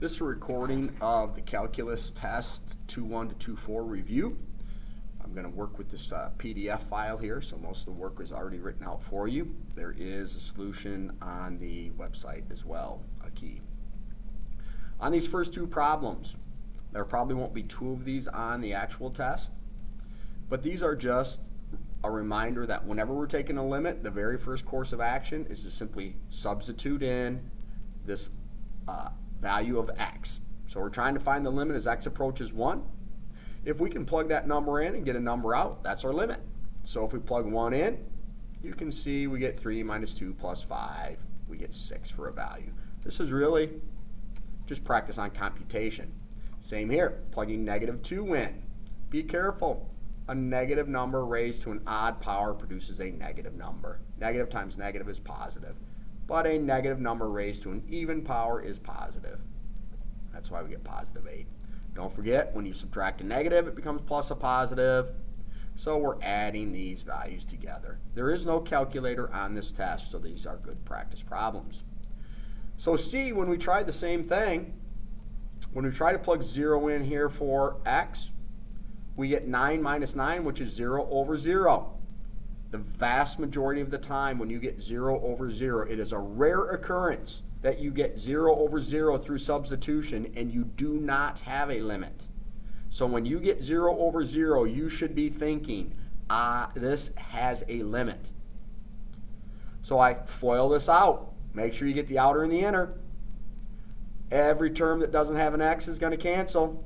This is a recording of the calculus test 2.1 to 2.4 review. I'm going to work with this PDF file here, so most of the work is already written out for you. There is a solution on the website as well, a key. On these first two problems, there probably won't be two of these on the actual test, but these are just a reminder that whenever we're taking a limit, the very first course of action is to simply substitute in this value of x. So we're trying to find the limit as x approaches 1. If we can plug that number in and get a number out, that's our limit. So if we plug 1 in, you can see we get 3 minus 2 plus 5. We get 6 for a value. This is really just practice on computation. Same here, plugging -2 in. Be careful. A negative number raised to an odd power produces a negative number. Negative times negative is positive. But a negative number raised to an even power is positive. That's why we get positive 8. Don't forget, when you subtract a negative, it becomes plus a positive. So we're adding these values together. There is no calculator on this test, so these are good practice problems. So see, when we try the same thing, when we try to plug 0 in here for x, we get 9 minus 9, which is 0 over 0. The vast majority of the time when you get 0 over 0, it is a rare occurrence that you get 0 over 0 through substitution and you do not have a limit. So when you get 0 over 0, you should be thinking, this has a limit. So I FOIL this out. Make sure you get the outer and the inner. Every term that doesn't have an x is going to cancel.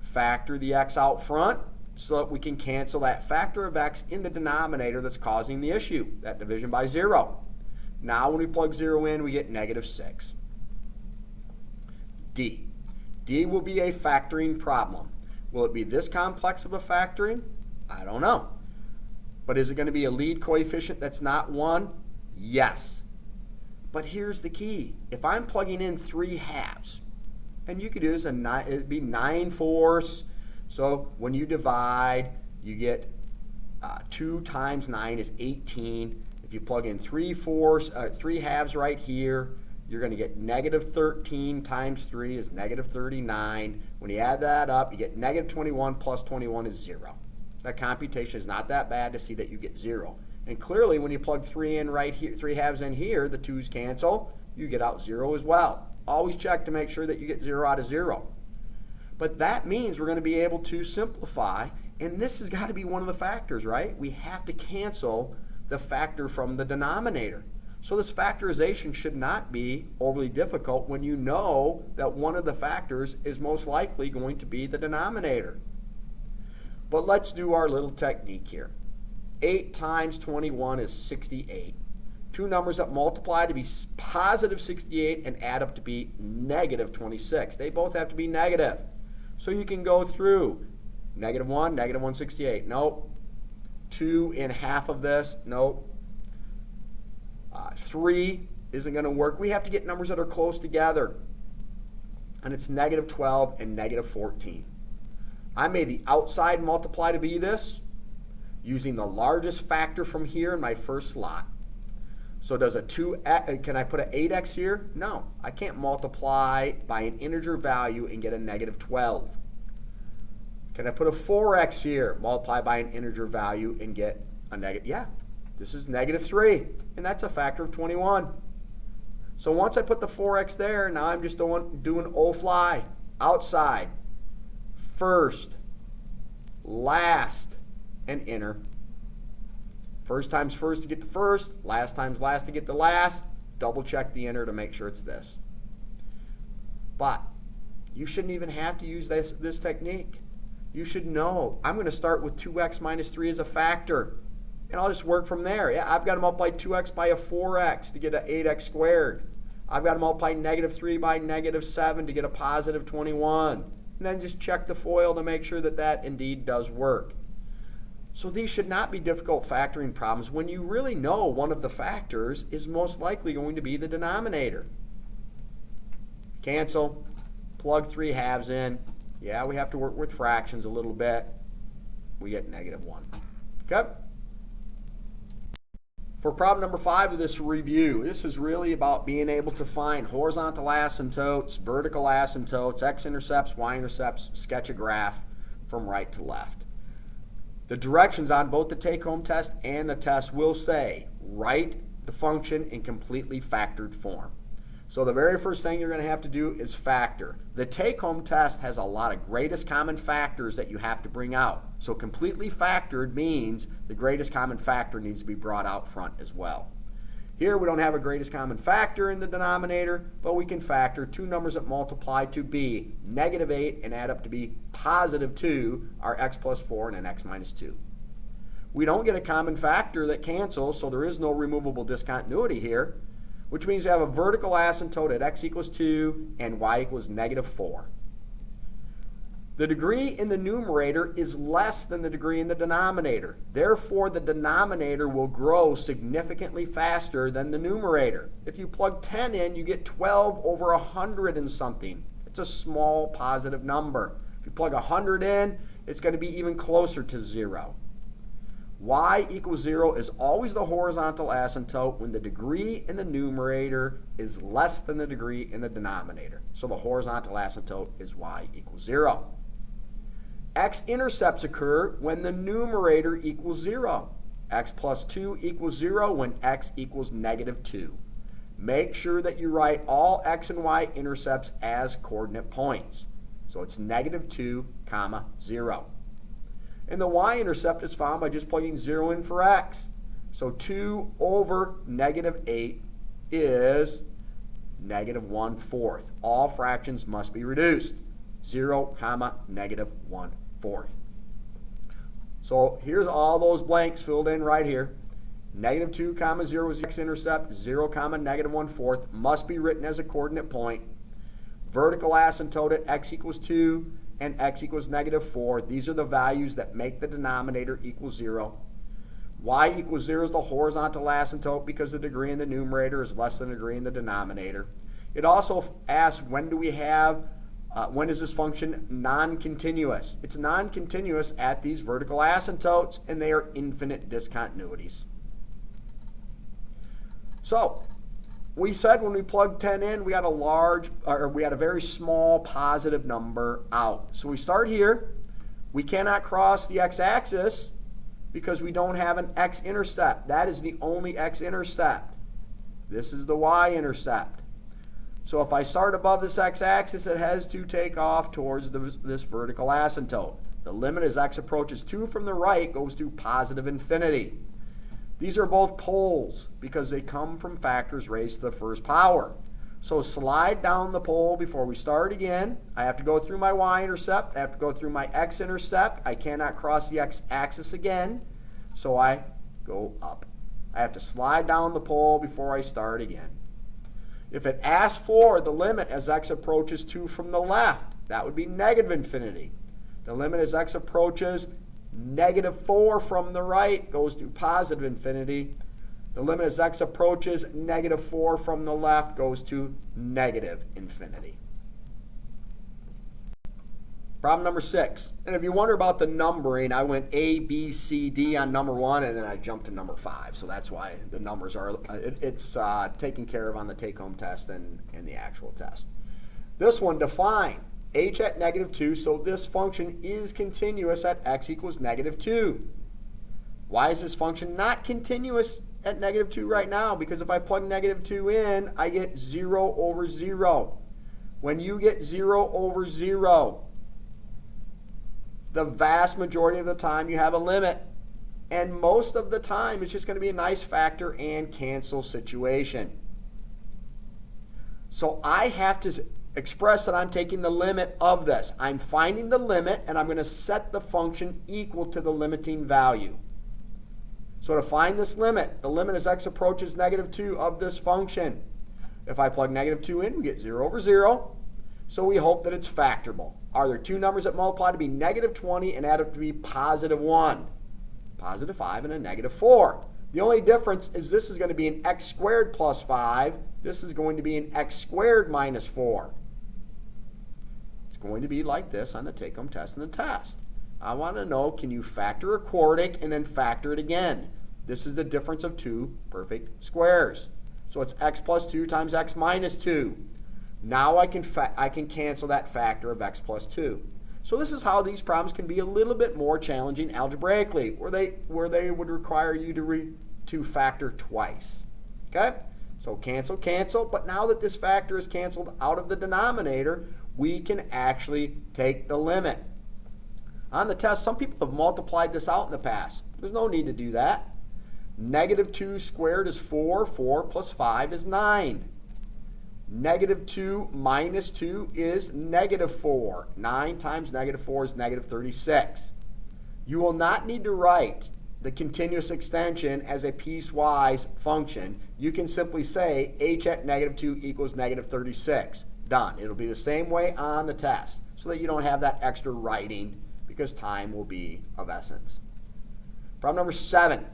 Factor the x out front so that we can cancel that factor of x in the denominator that's causing the issue, that division by 0. Now when we plug 0 in, we get -6. D. D will be a factoring problem. Will it be this complex of a factoring? I don't know. But is it going to be a lead coefficient that's not 1? Yes. But here's the key. If I'm plugging in 3 halves, and you could use it'd be 9/4. So when you divide, you get 2 times 9 is 18. If you plug in 3 halves right here, you're going to get -13 times 3 is -39. When you add that up, you get -21 plus 21 is 0. That computation is not that bad to see that you get 0. And clearly, when you plug 3 in right here, 3 halves in here, the 2's cancel. You get out 0 as well. Always check to make sure that you get 0 out of 0. But that means we're going to be able to simplify, and this has got to be one of the factors, right? We have to cancel the factor from the denominator. So this factorization should not be overly difficult when you know that one of the factors is most likely going to be the denominator. But let's do our little technique here. 8 times 21 is 68. Two numbers that multiply to be positive 68 and add up to be negative 26. They both have to be negative. So you can go through -1, -168. Nope. 2 in half of this. Nope. 3 isn't going to work. We have to get numbers that are close together. And it's -12 and -14. I made the outside multiply to be this using the largest factor from here in my first slot. So does can I put an 8x here? No, I can't multiply by an integer value and get a -12. Can I put a 4x here, multiply by an integer value and get a negative? Yeah, this is -3, and that's a factor of 21. So once I put the 4x there, now I'm just doing O-fly, outside, first, last, and inner. First times first to get the first, last times last to get the last. Double check the inner to make sure it's this. But you shouldn't even have to use this technique. You should know I'm going to start with 2x minus 3 as a factor. And I'll just work from there. Yeah, I've got to multiply 2x by a 4x to get an 8x squared. I've got to multiply -3 by -7 to get a positive 21. And then just check the FOIL to make sure that that indeed does work. So these should not be difficult factoring problems when you really know one of the factors is most likely going to be the denominator. Cancel, plug 3 halves in. Yeah, we have to work with fractions a little bit. We get -1. Okay? For problem number 5 of this review, this is really about being able to find horizontal asymptotes, vertical asymptotes, x-intercepts, y-intercepts, sketch a graph from right to left. The directions on both the take-home test and the test will say, write the function in completely factored form. So the very first thing you're going to have to do is factor. The take-home test has a lot of greatest common factors that you have to bring out. So completely factored means the greatest common factor needs to be brought out front as well. Here we don't have a greatest common factor in the denominator, but we can factor two numbers that multiply to be -8 and add up to be +2 are x plus 4 and an x minus 2. We don't get a common factor that cancels, so there is no removable discontinuity here, which means we have a vertical asymptote at x equals 2 and y equals -4. The degree in the numerator is less than the degree in the denominator. Therefore, the denominator will grow significantly faster than the numerator. If you plug 10 in, you get 12 over 100 and something. It's a small positive number. If you plug 100 in, it's going to be even closer to 0. Y equals 0 is always the horizontal asymptote when the degree in the numerator is less than the degree in the denominator. So the horizontal asymptote is y equals 0. X-intercepts occur when the numerator equals 0. X plus 2 equals 0 when x equals -2. Make sure that you write all x and y intercepts as coordinate points. So it's -2, 0. And the y-intercept is found by just plugging 0 in for x. So 2 over -8 is -1/4. All fractions must be reduced. 0, -1/4. So here's all those blanks filled in right here. -2, 0 is the x-intercept. 0, -1/4 must be written as a coordinate point. Vertical asymptote at x equals 2 and x equals -4. These are the values that make the denominator equal 0. Y equals 0 is the horizontal asymptote because the degree in the numerator is less than the degree in the denominator. It also asks when is this function non-continuous? It's non-continuous at these vertical asymptotes, and they are infinite discontinuities. So we said when we plugged 10 in, we got a very small positive number out. So we start here. We cannot cross the x-axis because we don't have an x-intercept. That is the only x-intercept. This is the y-intercept. So if I start above this x-axis, it has to take off towards this vertical asymptote. The limit as x approaches 2 from the right goes to +infinity. These are both poles because they come from factors raised to the first power. So slide down the pole before we start again. I have to go through my y-intercept. I have to go through my x-intercept. I cannot cross the x-axis again, so I go up. I have to slide down the pole before I start again. If it asks for the limit as x approaches 2 from the left, that would be -infinity. The limit as x approaches -4 from the right goes to +infinity. The limit as x approaches -4 from the left goes to -infinity. Problem number 6. And if you wonder about the numbering, I went A, B, C, D on number 1, and then I jumped to number 5. So that's why the numbers are, it's taken care of on the take-home test and the actual test. This one, define h at -2, so this function is continuous at x equals -2. Why is this function not continuous at -2 right now? Because if I plug -2 in, I get 0 over 0. When you get 0 over 0, the vast majority of the time you have a limit. And most of the time it's just going to be a nice factor and cancel situation. So I have to express that I'm taking the limit of this. I'm finding the limit and I'm going to set the function equal to the limiting value. So to find this limit, the limit as x approaches -2 of this function. If I plug -2 in, we get 0 over 0. So we hope that it's factorable. Are there two numbers that multiply to be -20 and add up to be +1? +5 and a -4. The only difference is this is going to be an x squared plus 5. This is going to be an x squared minus 4. It's going to be like this on the take-home test and the test. I want to know, can you factor a quartic and then factor it again? This is the difference of two perfect squares. So it's x plus 2 times x minus 2. Now I can cancel that factor of x plus 2. So this is how these problems can be a little bit more challenging algebraically, where they would require you to factor twice. Okay? So cancel, cancel, but now that this factor is canceled out of the denominator, we can actually take the limit. On the test, some people have multiplied this out in the past. There's no need to do that. Negative 2 squared is 4. 4 plus 5 is 9. Negative 2 minus 2 is negative 4. 9 times negative 4 is negative 36. You will not need to write the continuous extension as a piecewise function. You can simply say h at negative 2 equals negative 36. Done. It'll be the same way on the test so that you don't have that extra writing because time will be of essence. Problem number 7.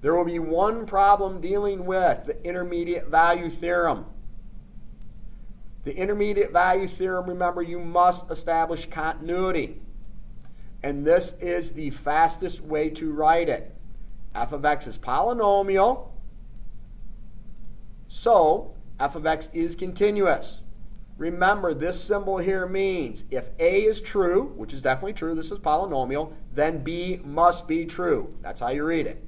There will be one problem dealing with the intermediate value theorem. The intermediate value theorem, remember, you must establish continuity. And this is the fastest way to write it. F of x is polynomial, so f of x is continuous. Remember, this symbol here means if A is true, which is definitely true, this is polynomial, then B must be true. That's how you read it.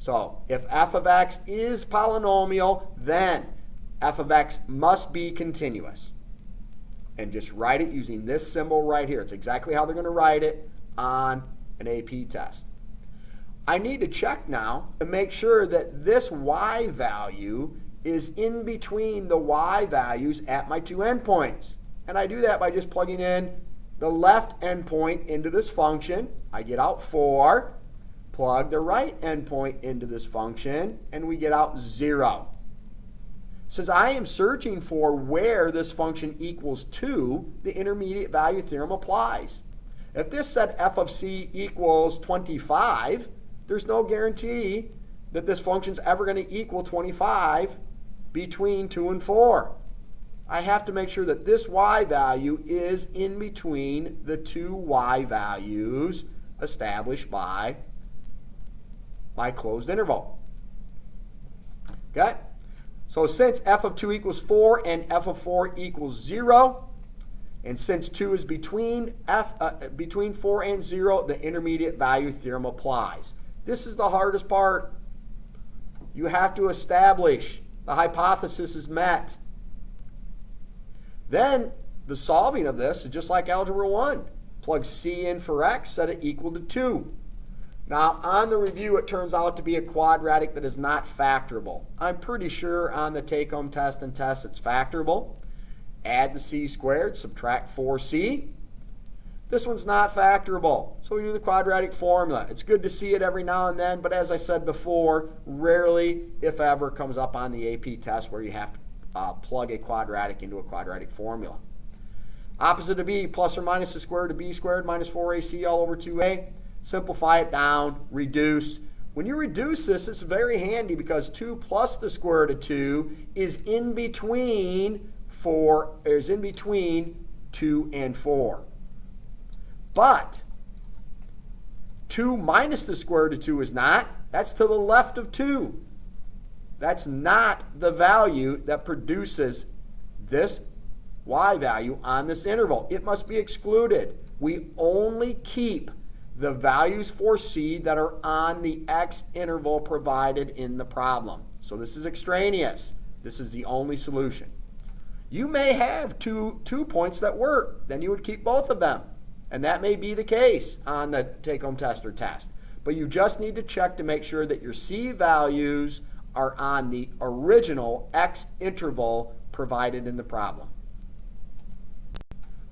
So if f of x is polynomial, then f of x must be continuous. And just write it using this symbol right here. It's exactly how they're going to write it on an AP test. I need to check now to make sure that this y value is in between the y values at my two endpoints. And I do that by just plugging in the left endpoint into this function. I get out 4. Plug the right endpoint into this function, and we get out 0. Since I am searching for where this function equals 2, the intermediate value theorem applies. If this said f of c equals 25, there's no guarantee that this function's ever going to equal 25 between 2 and 4. I have to make sure that this y value is in between the two y values established by my closed interval. Okay? So since f of 2 equals 4 and f of 4 equals 0, and since 2 is between 4 and 0, the intermediate value theorem applies. This is the hardest part. You have to establish the hypothesis is met. Then the solving of this is just like Algebra 1. Plug c in for x, set it equal to 2. Now, on the review, it turns out to be a quadratic that is not factorable. I'm pretty sure on the take-home test and test it's factorable. Add the c squared, subtract 4c. This one's not factorable, so we do the quadratic formula. It's good to see it every now and then, but as I said before, rarely, if ever, comes up on the AP test where you have to plug a quadratic into a quadratic formula. Opposite of b, plus or minus the square root of b squared minus 4ac all over 2a. Simplify it down, reduce. When you reduce this, it's very handy because 2 plus the square root of 2 is in between 2 and 4. But 2 minus the square root of 2 is not. That's to the left of 2. That's not the value that produces this y value on this interval. It must be excluded. We only keep the values for c that are on the x interval provided in the problem. So this is extraneous. This is the only solution. You may have two points that work. Then you would keep both of them. And that may be the case on the take-home test or test. But you just need to check to make sure that your c values are on the original x interval provided in the problem.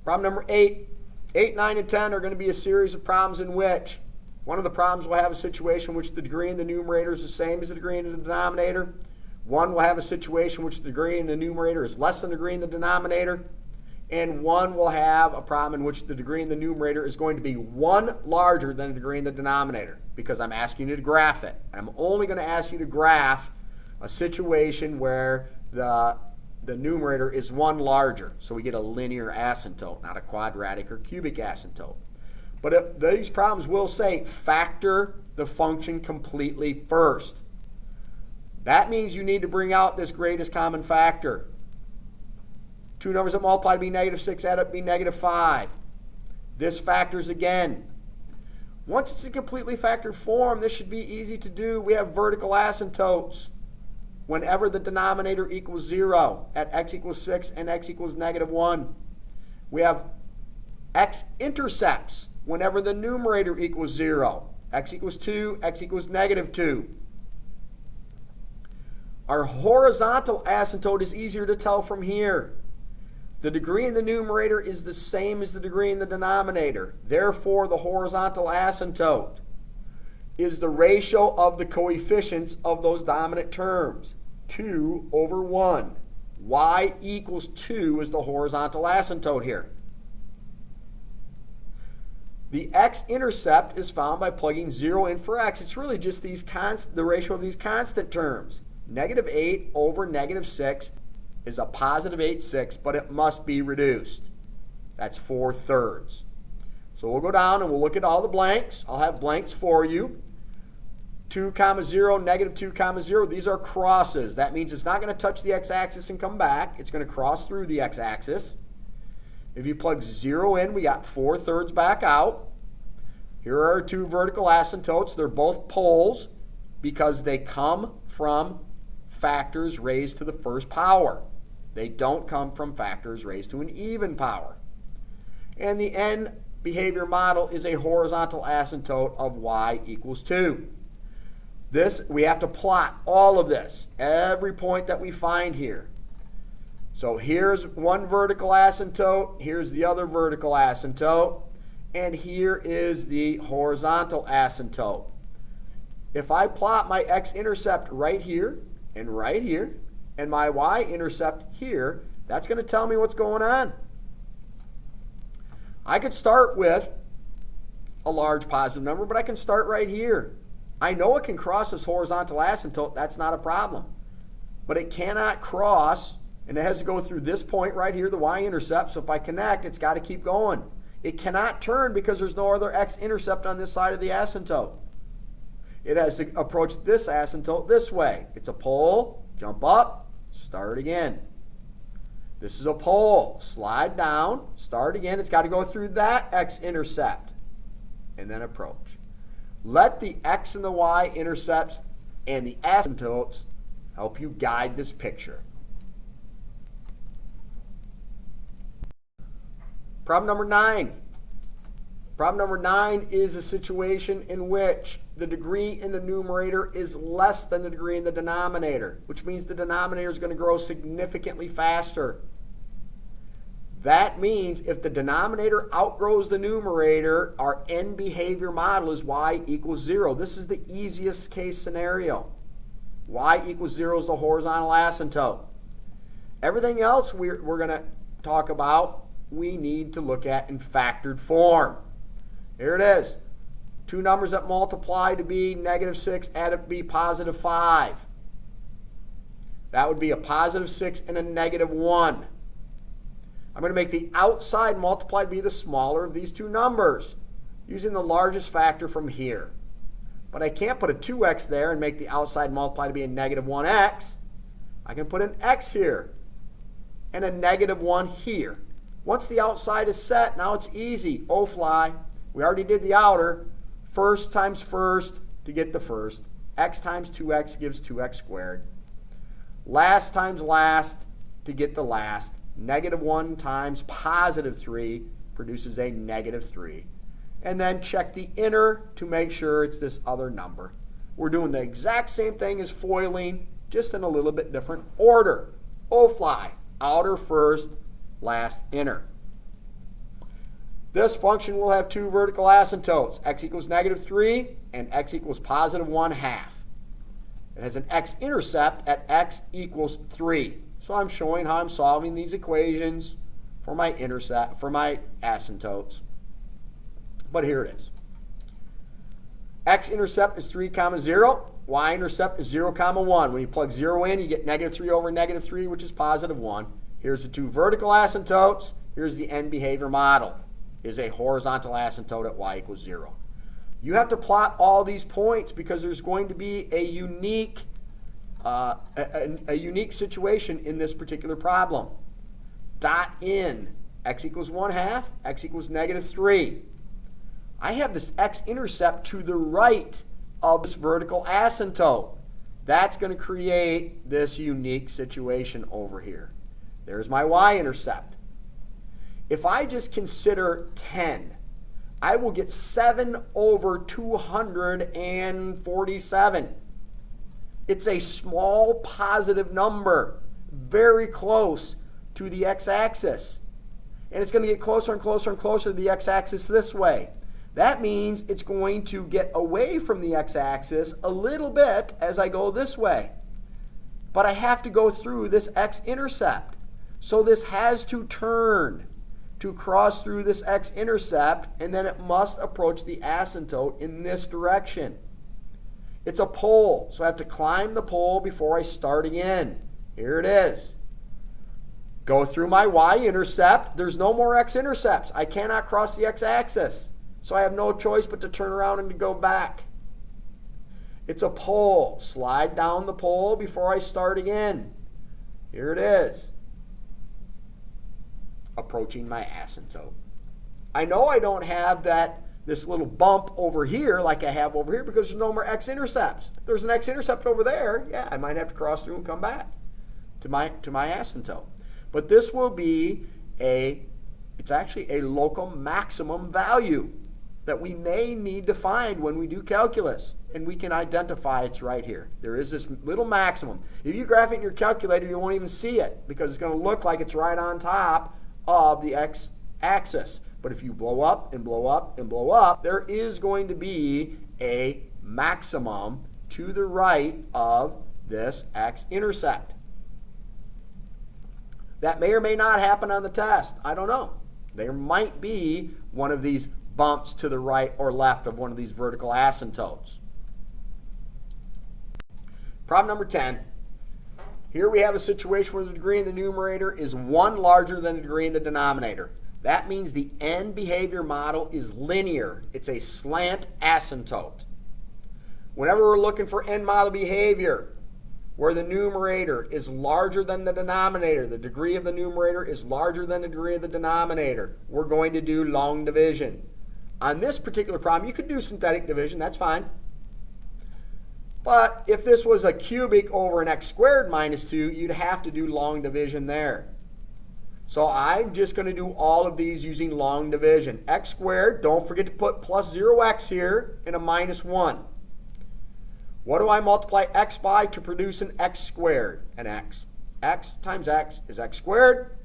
Problem number 8. 8, 9, and 10 are going to be a series of problems in which one of the problems will have a situation in which the degree in the numerator is the same as the degree in the denominator. One will have a situation in which the degree in the numerator is less than the degree in the denominator. And one will have a problem in which the degree in the numerator is going to be 1 larger than the degree in the denominator, because I'm asking you to graph it. I'm only going to ask you to graph a situation where the numerator is 1 larger. So we get a linear asymptote, not a quadratic or cubic asymptote. But these problems will say factor the function completely first. That means you need to bring out this greatest common factor. Two numbers that multiply to be -6 add up to be -5. This factors again. Once it's in completely factored form, this should be easy to do. We have vertical asymptotes whenever the denominator equals 0 at x equals 6 and x equals -1. We have x-intercepts whenever the numerator equals 0. X equals 2, x equals -2. Our horizontal asymptote is easier to tell from here. The degree in the numerator is the same as the degree in the denominator. Therefore, the horizontal asymptote is the ratio of the coefficients of those dominant terms. 2 over 1. Y equals 2 is the horizontal asymptote here. The x-intercept is found by plugging 0 in for x. It's really just the ratio of these constant terms. -8 over -6 is a positive 8/6, but it must be reduced. That's 4/3. So we'll go down and we'll look at all the blanks. I'll have blanks for you. 2, 0, -2, 0. These are crosses. That means it's not going to touch the x-axis and come back. It's going to cross through the x-axis. If you plug 0 in, we got 4/3 back out. Here are our two vertical asymptotes. They're both poles because they come from factors raised to the first power. They don't come from factors raised to an even power. And the end behavior model is a horizontal asymptote of y equals 2. This, we have to plot all of this, every point that we find here. So here's one vertical asymptote, here's the other vertical asymptote, and here is the horizontal asymptote. If I plot my x-intercept right here, and my y-intercept here, that's going to tell me what's going on. I could start with a large positive number, but I can start right here. I know it can cross this horizontal asymptote, that's not a problem. But it cannot cross, and it has to go through this point right here, the y-intercept, so if I connect, it's got to keep going. It cannot turn because there's no other x-intercept on this side of the asymptote. It has to approach this asymptote this way. It's a pole, jump up, start again. This is a pole, slide down, start again. It's got to go through that x-intercept and then approach. Let the x and the y-intercepts and the asymptotes help you guide this picture. Problem number 9. Problem number 9 is a situation in which the degree in the numerator is less than the degree in the denominator, which means the denominator is going to grow significantly faster. That means if the denominator outgrows the numerator, our end behavior model is y equals 0. This is the easiest case scenario. Y equals 0 is the horizontal asymptote. Everything else we're going to talk about, we need to look at in factored form. Here it is. Two numbers that multiply to be -6 add up to be +5. That would be a +6 and a -1. I'm going to make the outside multiply to be the smaller of these two numbers, using the largest factor from here. But I can't put a 2x there and make the outside multiply to be a -1x. I can put an x here and a -1 here. Once the outside is set, now it's easy. Oh fly. We already did the outer. First times first to get the first. X times 2x gives 2x squared. Last times last to get the last. -1 times +3 produces a -3. And then check the inner to make sure it's this other number. We're doing the exact same thing as foiling, just in a little bit different order. Oh fly. Outer first, last inner. This function will have two vertical asymptotes, x equals -3 and x equals +1/2. It has an x-intercept at x equals 3. So I'm showing how I'm solving these equations for my intercept, for my asymptotes. But here it is. X-intercept is 3, 0. Y-intercept is 0, 1. When you plug 0 in, you get -3 over -3, which is +1. Here's the two vertical asymptotes. Here's the end behavior model. is a horizontal asymptote at y equals 0. You have to plot all these points because there's going to be a unique situation in this particular problem. Dot in x equals 1/2, x equals -3. I have this x-intercept to the right of this vertical asymptote. That's going to create this unique situation over here. There's my y-intercept. If I just consider 10, I will get 7/247. It's a small positive number, very close to the x-axis. And it's going to get closer and closer and closer to the x-axis this way. That means it's going to get away from the x-axis a little bit as I go this way. But I have to go through this x-intercept. So this has to turn to cross through this x-intercept, and then it must approach the asymptote in this direction. It's a pole, so I have to climb the pole before I start again. Here it is. Go through my y-intercept. There's no more x-intercepts. I cannot cross the x-axis, so I have no choice but to turn around and to go back. It's a pole. Slide down the pole before I start again. Here it is. Approaching my asymptote. I know I don't have this little bump over here like I have over here because there's no more x-intercepts. If there's an x-intercept over there, yeah, I might have to cross through and come back to my asymptote. But this will be it's actually a local maximum value that we may need to find when we do calculus. And we can identify it's right here. There is this little maximum. If you graph it in your calculator, you won't even see it because it's going to look like it's right on top of the x-axis. But if you blow up and blow up and blow up, there is going to be a maximum to the right of this x-intercept. That may or may not happen on the test. I don't know. There might be one of these bumps to the right or left of one of these vertical asymptotes. Problem number 10. Here we have a situation where the degree in the numerator is 1 larger than the degree in the denominator. That means the end behavior model is linear. It's a slant asymptote. Whenever we're looking for end model behavior, where the numerator is larger than the denominator, the degree of the numerator is larger than the degree of the denominator, we're going to do long division. On this particular problem, you could do synthetic division, that's fine. But if this was a cubic over an x squared minus 2, you'd have to do long division there. So I'm just going to do all of these using long division. X squared, don't forget to put plus 0x here and a minus 1. What do I multiply x by to produce an x squared? An x. X times x is x squared.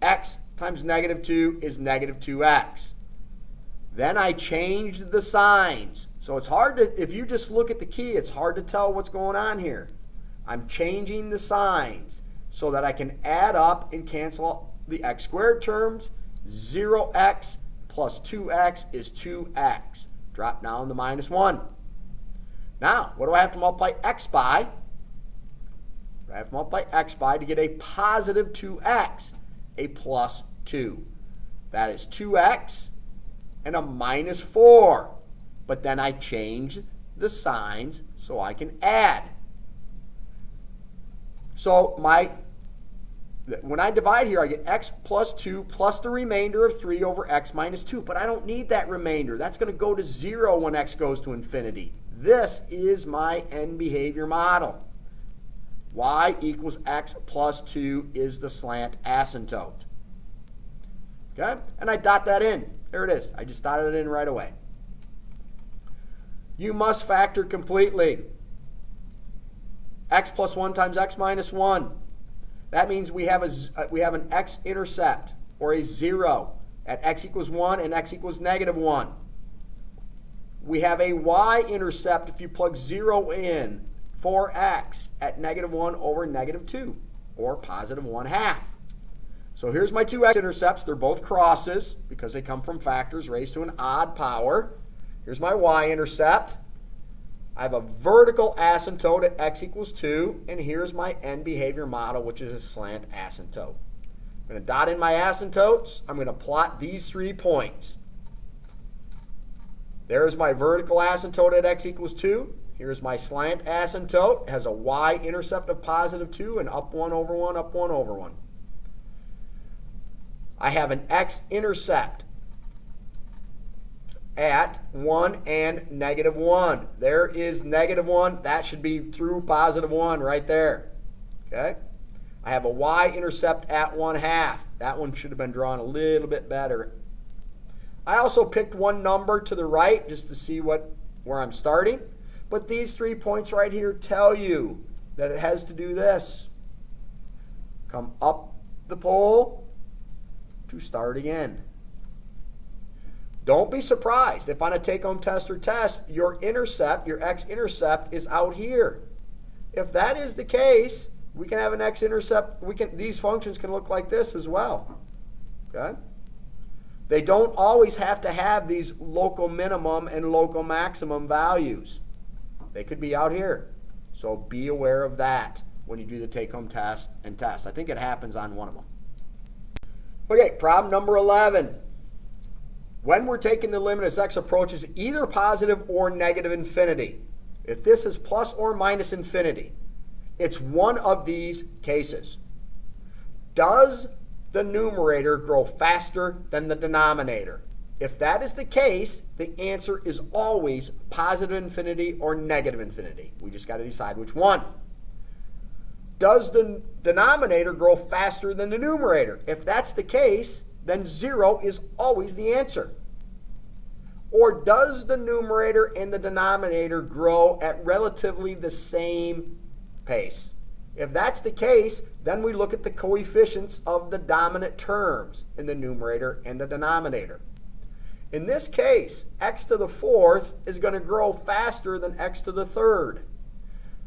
X times -2 is -2x. Then I changed the signs. So it's hard to, if you just look at the key, it's hard to tell what's going on here. I'm changing the signs so that I can add up and cancel the x squared terms. 0x plus 2x is 2x. Drop down the minus 1. Now, what do I have to multiply x by? I have to multiply x by to get a positive 2x, a plus 2. That is 2x and a minus 4. But then I changed the signs so I can add. So when I divide here, I get x plus 2 plus the remainder of 3 over x minus 2. But I don't need that remainder. That's going to go to 0 when x goes to infinity. This is my end behavior model. Y equals x plus 2 is the slant asymptote. Okay? And I dot that in. There it is. I just dotted it in right away. You must factor completely. X plus 1 times x minus 1. That means we have an x-intercept, or a 0, at x equals 1 and x equals -1. We have a y-intercept if you plug 0 in for x at -1 over -2, or positive 1/2. So here's my two x-intercepts. They're both crosses because they come from factors raised to an odd power. Here's my y-intercept. I have a vertical asymptote at x equals 2, and here's my end behavior model, which is a slant asymptote. I'm going to dot in my asymptotes. I'm going to plot these 3 points. There's my vertical asymptote at x equals 2. Here's my slant asymptote. It has a y-intercept of positive 2 and up 1 over 1, up 1 over 1. I have an x-intercept at 1 and negative 1. There is negative 1. That should be through positive 1 right there. Okay? I have a y-intercept at 1/2. That one should have been drawn a little bit better. I also picked one number to the right just to see where I'm starting. But these 3 points right here tell you that it has to do this. Come up the pole to start again. Don't be surprised if on a take-home test or test, your intercept, your x-intercept is out here. If that is the case, we can have an x-intercept. These functions can look like this as well. Okay? They don't always have to have these local minimum and local maximum values. They could be out here. So be aware of that when you do the take-home test and test. I think it happens on one of them. Okay, problem number 11. When we're taking the limit as x approaches either positive or negative infinity, if this is plus or minus infinity, it's one of these cases. Does the numerator grow faster than the denominator? If that is the case, the answer is always positive infinity or negative infinity. We just got to decide which one. Does the denominator grow faster than the numerator? If that's the case, then 0 is always the answer. Or does the numerator and the denominator grow at relatively the same pace? If that's the case, then we look at the coefficients of the dominant terms in the numerator and the denominator. In this case, x to the 4th is going to grow faster than x to the 3rd.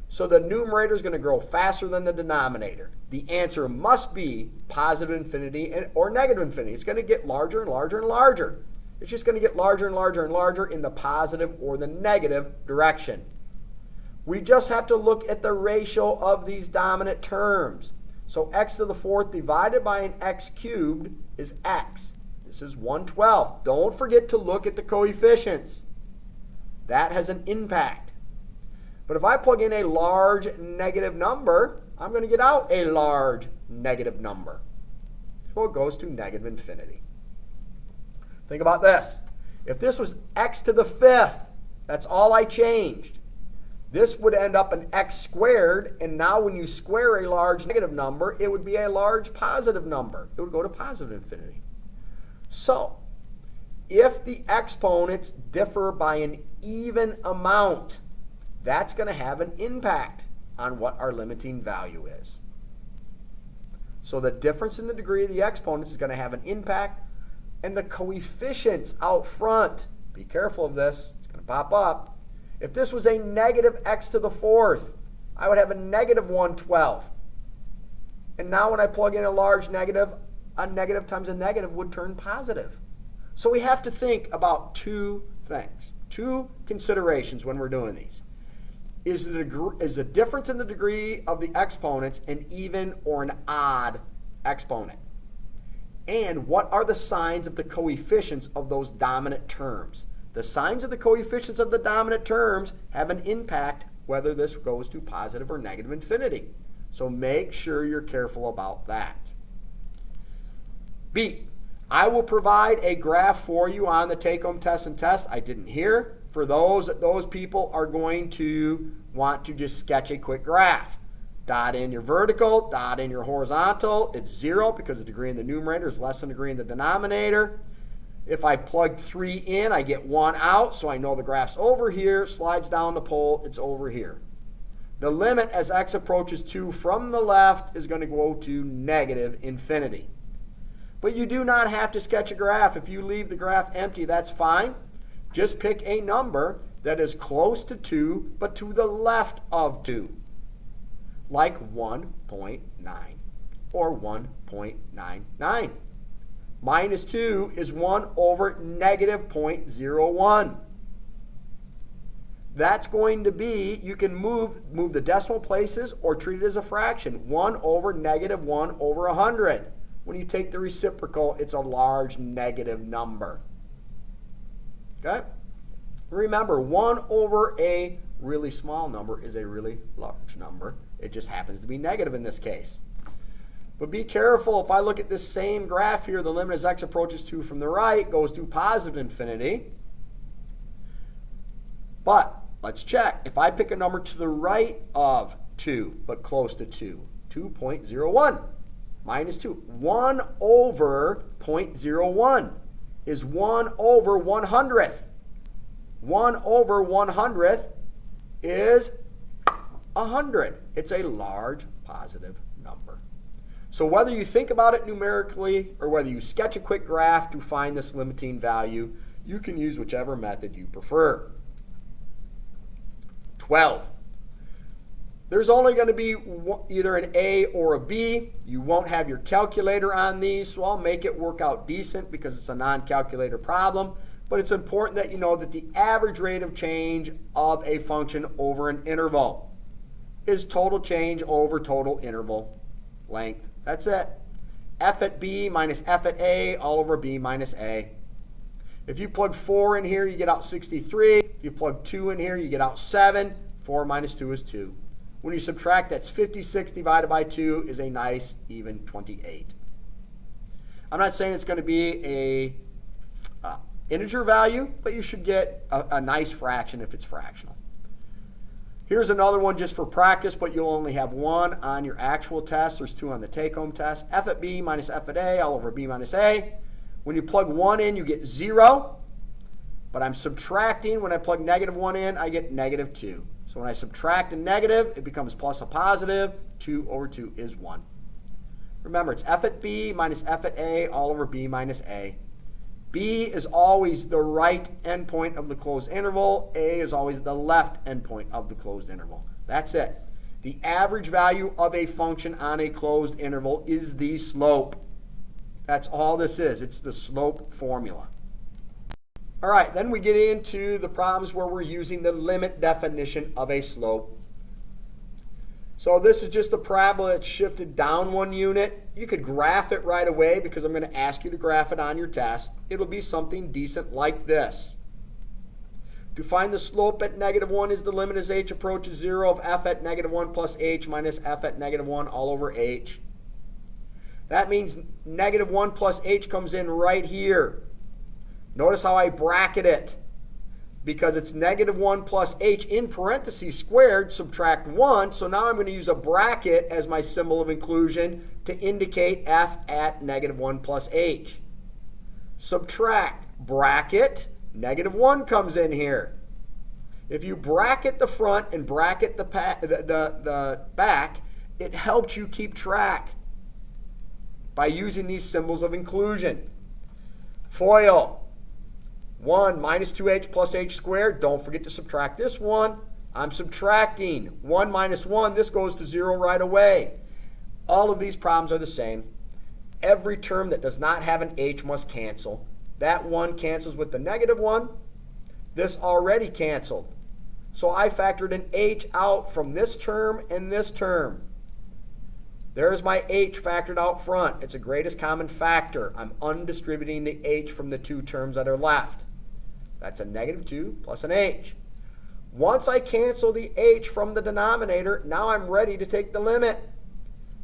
So the numerator is going to grow faster than the denominator. The answer must be positive infinity or negative infinity. It's going to get larger and larger and larger. It's just going to get larger and larger and larger in the positive or the negative direction. We just have to look at the ratio of these dominant terms. So x to the 4th divided by an x cubed is x. This is 1/12. Don't forget to look at the coefficients. That has an impact. But if I plug in a large negative number, I'm going to get out a large negative number. So it goes to negative infinity. Think about this. If this was x to the 5th, that's all I changed. This would end up an x squared, and now when you square a large negative number, it would be a large positive number. It would go to positive infinity. So, if the exponents differ by an even amount, that's going to have an impact on what our limiting value is. So the difference in the degree of the exponents is going to have an impact, and the coefficients out front, be careful of this, it's going to pop up. If this was a negative x to the 4th, I would have a negative 1/12. And now when I plug in a large negative, a negative times a negative would turn positive. So we have to think about two things, two considerations when we're doing these. Is the difference in the degree of the exponents an even or an odd exponent? And what are the signs of the coefficients of those dominant terms? The signs of the coefficients of the dominant terms have an impact whether this goes to positive or negative infinity. So make sure you're careful about that. B, I will provide a graph for you on the take-home test and test. I didn't hear. For those people are going to want to just sketch a quick graph. Dot in your vertical, dot in your horizontal. It's 0 because the degree in the numerator is less than the degree in the denominator. If I plug 3 in, I get 1 out, so I know the graph's over here, slides down the pole, it's over here. The limit as x approaches 2 from the left is going to go to negative infinity. But you do not have to sketch a graph. If you leave the graph empty, that's fine. Just pick a number that is close to 2, but to the left of 2, like 1.9 or 1.99. Minus 2 is 1 over negative 0.01. That's going to be, you can move the decimal places or treat it as a fraction. 1 over negative 1 over 100. When you take the reciprocal, it's a large negative number. Okay? Remember, 1 over a really small number is a really large number. It just happens to be negative in this case. But be careful, if I look at this same graph here, the limit as x approaches 2 from the right goes to positive infinity. But let's check. If I pick a number to the right of 2, but close to 2, 2.01 minus 2. 1 over 0.01 is 1 over 100th. 1 over 100th is 100. It's a large positive number. So whether you think about it numerically or whether you sketch a quick graph to find this limiting value, you can use whichever method you prefer. 12. There's only going to be either an A or a B. You won't have your calculator on these, so I'll make it work out decent because it's a non-calculator problem. But it's important that you know that the average rate of change of a function over an interval is total change over total interval length. That's it. F at B minus F at A all over B minus A. If you plug 4 in here, you get out 63. If you plug 2 in here, you get out 7. 4 minus 2 is 2. When you subtract, that's 56 divided by 2 is a nice even 28. I'm not saying it's going to be a integer value, but you should get a nice fraction if it's fractional. Here's another one just for practice, but you'll only have 1 on your actual test. There's 2 on the take-home test. F at B minus F at A all over B minus A. When you plug 1 in, you get 0. But I'm subtracting. When I plug negative 1 in, I get negative 2. So when I subtract a negative, it becomes plus a positive. 2 over 2 is 1. Remember, it's F at B minus F at A all over B minus A. B is always the right endpoint of the closed interval. A is always the left endpoint of the closed interval. That's it. The average value of a function on a closed interval is the slope. That's all this is. It's the slope formula. All right, then we get into the problems where we're using the limit definition of a slope. So this is just a parabola that's shifted down 1 unit. You could graph it right away because I'm going to ask you to graph it on your test. It'll be something decent like this. To find the slope at negative 1 is the limit as h approaches 0 of f at negative 1 plus h minus f at negative 1 all over h. That means negative 1 plus h comes in right here. Notice how I bracket it. Because it's negative 1 plus h in parentheses squared, subtract 1. So now I'm going to use a bracket as my symbol of inclusion to indicate f at negative 1 plus h. Subtract, bracket, negative 1 comes in here. If you bracket the front and bracket the back, it helps you keep track by using these symbols of inclusion. FOIL. 1 minus 2h plus h squared. Don't forget to subtract this one. I'm subtracting. 1 minus 1, this goes to 0 right away. All of these problems are the same. Every term that does not have an h must cancel. That 1 cancels with the negative 1. This already canceled. So I factored an h out from this term and this term. There's my h factored out front. It's a greatest common factor. I'm undistributing the h from the 2 terms that are left. That's a negative 2 plus an h. Once I cancel the h from the denominator, now I'm ready to take the limit.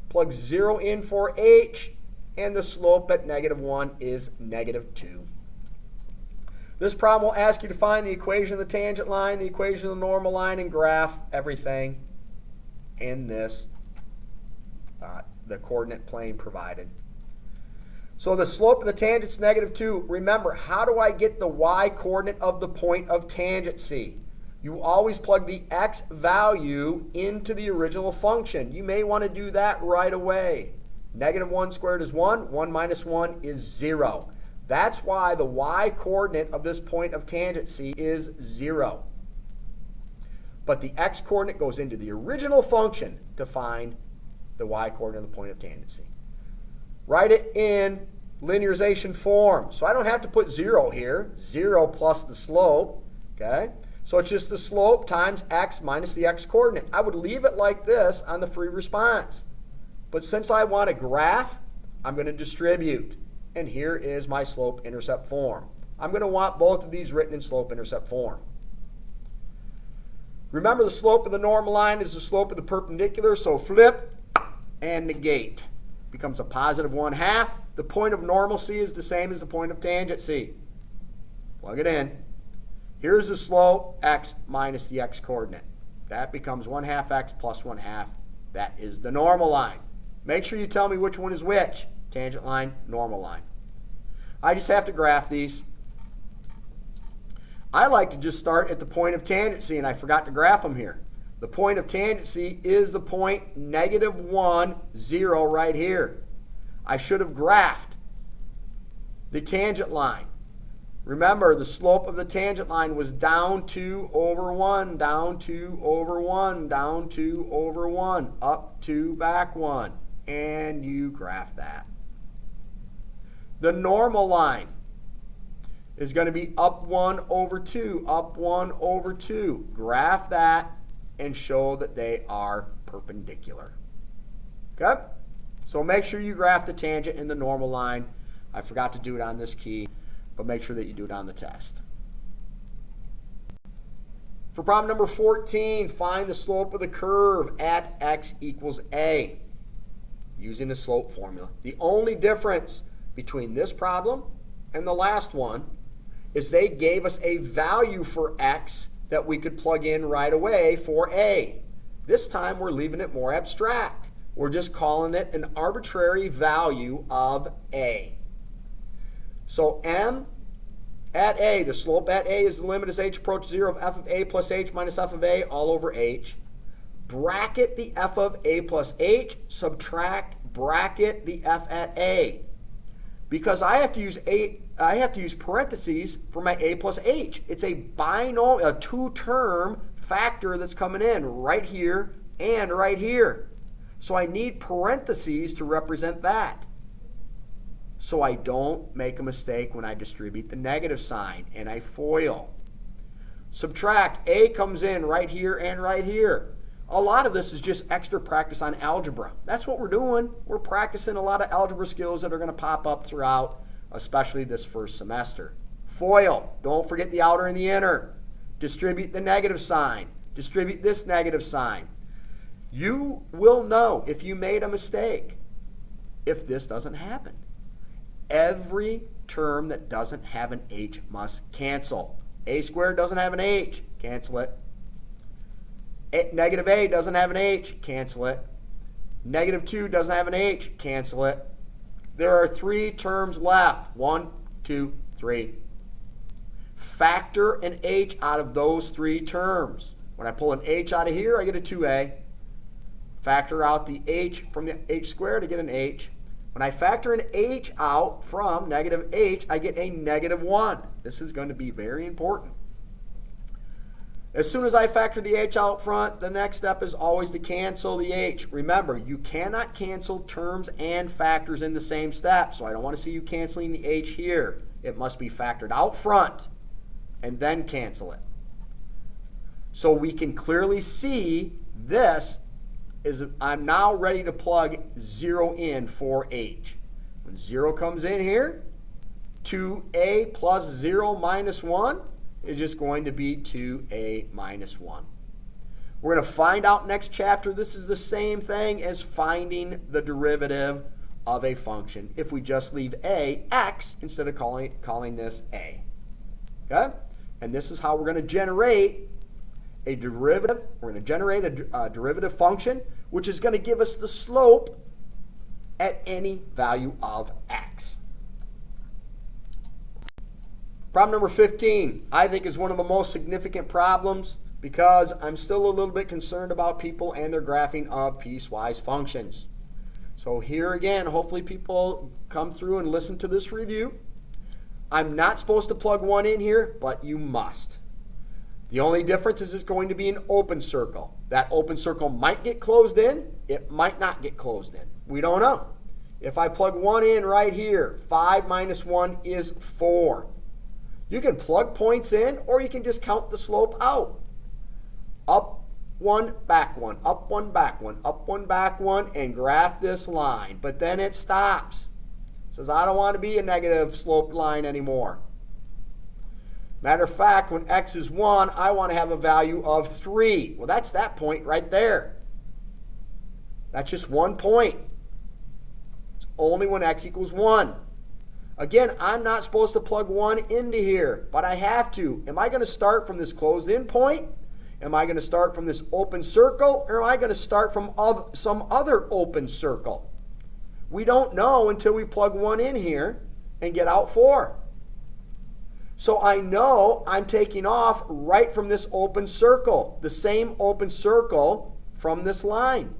Plug 0 in for h, and the slope at negative 1 is negative 2. This problem will ask you to find the equation of the tangent line, the equation of the normal line, and graph everything in this, the coordinate plane provided. So the slope of the tangent is negative 2. Remember, how do I get the y-coordinate of the point of tangency? You always plug the x value into the original function. You may want to do that right away. Negative 1 squared is 1. 1 minus 1 is 0. That's why the y-coordinate of this point of tangency is 0. But the x-coordinate goes into the original function to find the y-coordinate of the point of tangency. Write it in linearization form. So I don't have to put 0 here. 0 plus the slope. Okay? So it's just the slope times x minus the x-coordinate. I would leave it like this on the free response. But since I want a graph, I'm going to distribute. And here is my slope-intercept form. I'm going to want both of these written in slope-intercept form. Remember, the slope of the normal line is the slope of the perpendicular, so flip and negate. Becomes a positive 1/2. The point of normalcy is the same as the point of tangency. Plug it in. Here's the slope, x minus the x coordinate. That becomes 1/2 x plus 1/2. That is the normal line. Make sure you tell me which one is which. Tangent line, normal line. I just have to graph these. I like to just start at the point of tangency, and I forgot to graph them here. The point of tangency is the point -1, 0 right here. I should have graphed the tangent line. Remember, the slope of the tangent line was down 2 over 1, down 2 over 1, down 2 over 1, up 2, back 1, and you graph that. The normal line is going to be up 1 over 2, up 1 over 2. Graph that and show that they are perpendicular. Okay? So make sure you graph the tangent and the normal line. I forgot to do it on this key, but make sure that you do it on the test. For problem number 14, find the slope of the curve at x equals a using the slope formula. The only difference between this problem and the last one is they gave us a value for x that we could plug in right away for a. This time we're leaving it more abstract. We're just calling it an arbitrary value of a. So m at a, the slope at a is the limit as h approaches 0 of f of a plus h minus f of a all over h. Bracket the f of a plus h, subtract bracket the f at a. Because I have to use parentheses for my a plus h. It's a binomial, a two-term factor that's coming in right here and right here. So I need parentheses to represent that, so I don't make a mistake when I distribute the negative sign and I FOIL. Subtract, a comes in right here and right here. A lot of this is just extra practice on algebra. That's what we're doing. We're practicing a lot of algebra skills that are going to pop up throughout, especially this first semester. FOIL, don't forget the outer and the inner. Distribute the negative sign. Distribute this negative sign. You will know if you made a mistake if this doesn't happen. Every term that doesn't have an h must cancel. A squared doesn't have an h, cancel it. Negative a doesn't have an h, cancel it. Negative 2 doesn't have an h, cancel it. There are 3 terms left. 1, 2, 3. Factor an h out of those 3 terms. When I pull an h out of here, I get a 2a. Factor out the h from the h squared, I get an h. When I factor an h out from negative h, I get a negative 1. This is going to be very important. As soon as I factor the h out front, the next step is always to cancel the h. Remember, you cannot cancel terms and factors in the same step, so I don't want to see you canceling the h here. It must be factored out front and then cancel it. So we can clearly see this is, I'm now ready to plug 0 in for h. When 0 comes in here, 2a plus 0 minus 1 is just going to be 2a minus 1. We're going to find out next chapter. This is the same thing as finding the derivative of a function if we just leave a x instead of calling this a. Okay? And this is how we're going to generate a derivative. We're going to generate a derivative function, which is going to give us the slope at any value of x. Problem number 15, I think, is one of the most significant problems because I'm still a little bit concerned about people and their graphing of piecewise functions. So here again, hopefully people come through and listen to this review. I'm not supposed to plug 1 in here, but you must. The only difference is it's going to be an open circle. That open circle might get closed in, it might not get closed in. We don't know. If I plug 1 in right here, 5 minus 1 is 4. You can plug points in, or you can just count the slope out. Up one, back one, up one, back one, up one, back one, and graph this line. But then it stops. It says, I don't want to be a negative sloped line anymore. Matter of fact, when x is 1, I want to have a value of 3. Well, that's that point right there. That's just 1 point. It's only when x equals 1. Again, I'm not supposed to plug 1 into here, but I have to. Am I going to start from this closed-in point? Am I going to start from this open circle, or am I going to start from some other open circle? We don't know until we plug 1 in here and get out 4. So I know I'm taking off right from this open circle, the same open circle from this line.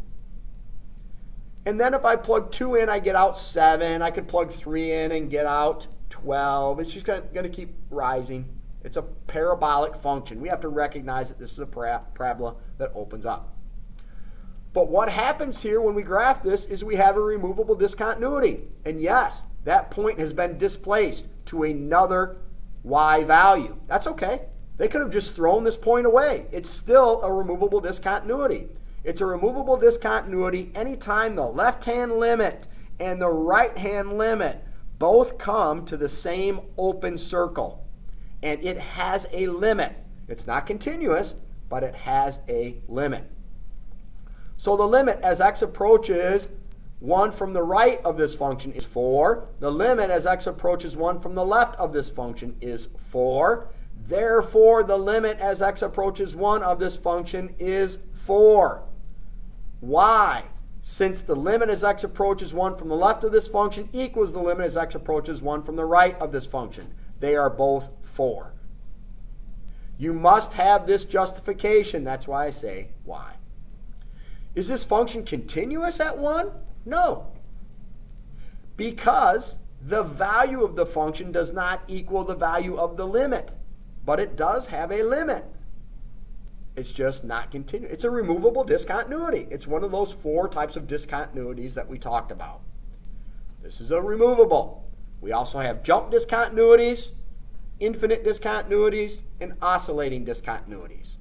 And then if I plug 2 in, I get out 7. I could plug 3 in and get out 12. It's just going to keep rising. It's a parabolic function. We have to recognize that this is a parabola that opens up. But what happens here when we graph this is we have a removable discontinuity. And yes, that point has been displaced to another y value. That's okay. They could have just thrown this point away. It's still a removable discontinuity. It's a removable discontinuity anytime the left-hand limit and the right-hand limit both come to the same open circle. And it has a limit. It's not continuous, but it has a limit. So the limit as x approaches 1 from the right of this function is 4. The limit as x approaches 1 from the left of this function is 4. Therefore, the limit as x approaches 1 of this function is 4. Why? Since the limit as x approaches 1 from the left of this function equals the limit as x approaches 1 from the right of this function. They are both 4. You must have this justification. That's why I say why. Is this function continuous at 1? No. Because the value of the function does not equal the value of the limit. But it does have a limit. It's just not continuous. It's a removable discontinuity. It's one of those 4 types of discontinuities that we talked about. This is a removable. We also have jump discontinuities, infinite discontinuities, and oscillating discontinuities.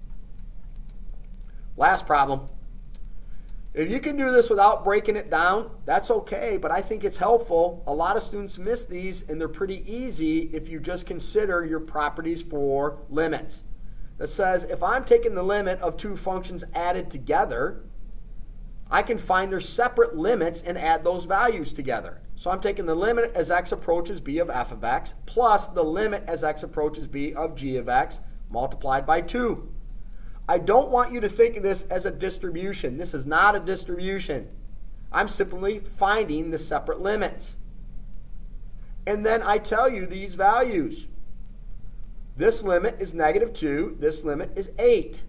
Last problem. If you can do this without breaking it down, that's okay, but I think it's helpful. A lot of students miss these, and they're pretty easy if you just consider your properties for limits. That says if I'm taking the limit of 2 functions added together, I can find their separate limits and add those values together. So I'm taking the limit as x approaches b of f of x plus the limit as x approaches b of g of x multiplied by 2. I don't want you to think of this as a distribution. This is not a distribution. I'm simply finding the separate limits. And then I tell you these values. This limit is -2. This limit is 8.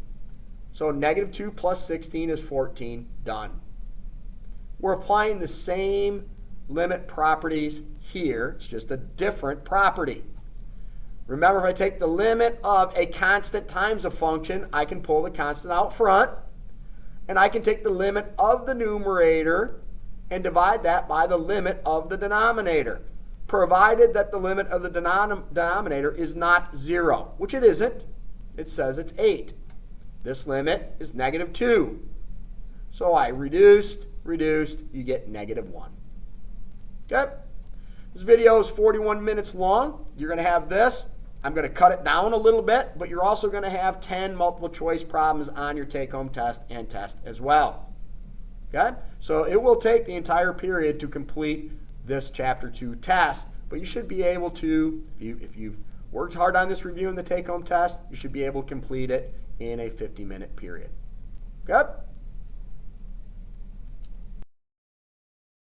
So -2 plus 16 is 14. Done. We're applying the same limit properties here. It's just a different property. Remember, if I take the limit of a constant times a function, I can pull the constant out front. And I can take the limit of the numerator and divide that by the limit of the denominator, provided that the limit of the denominator is not 0, which it isn't. It says it's 8. This limit is -2. So I reduced, you get -1. Okay? This video is 41 minutes long. You're going to have this. I'm going to cut it down a little bit, but you're also going to have 10 multiple choice problems on your take-home test and test as well. Okay? So it will take the entire period to complete this Chapter 2 test, but you should be able to, if you've worked hard on this review and the take-home test, you should be able to complete it in a 50-minute period. Okay?